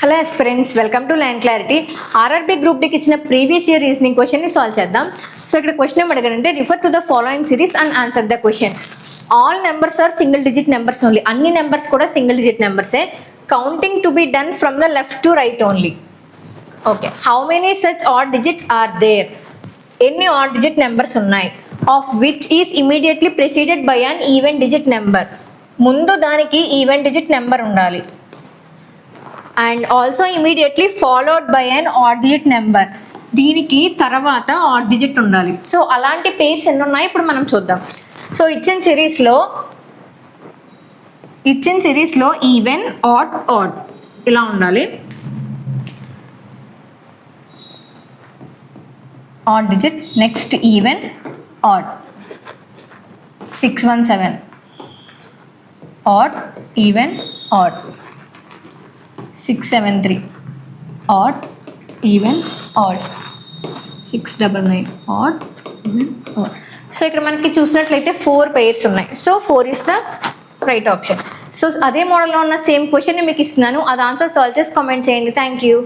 Hello aspirants, welcome to line clarity. RRB group డికి ఇచ్చిన previous year reasoning క్వశ్చన్ని solve చేద్దాం. సో ఇక్కడ క్వశ్చన్ ఏం అడగారంటే, refer to the following series and answer the question. All numbers are single digit numbers only. అన్ని numbers కూడా single digit నెంబర్సే. Counting to be done from the left to right only. Okay, how many such odd digits are there? ఎన్ని odd digit numbers ఉన్నాయి? Of which is immediately ప్రెసీడెడ్ by an even digit number. ముందు దానికి even digit number ఉండాలి. And also immediately followed by an odd digit number. దీనికి తర్వాత odd digit ఉండాలి. So అలాంటి pairs ఎన్ని ఉన్నాయి ఇప్పుడు మనం చూద్దాం. సో ఇచ్చిన సిరీస్లో ఈవెన్, ఆడ్, ఆడ్ ఇలా ఉండాలి. Odd digit, next even, odd. 6 1 7 odd, even, odd. 6 7 3 odd, even, odd. 6 9 9 odd, even, odd. So ఇక్కడ మనకి చూసినట్లయితే 4 పేర్స్ ఉన్నాయి. So 4 is the right option. So అదే మోడల్లో ఉన్న సేమ్ క్వశ్చన్ని మీకు ఇస్తున్నాను. అది ఆన్సర్ సాల్వ్ చేసి కామెంట్ చేయండి. Thank you.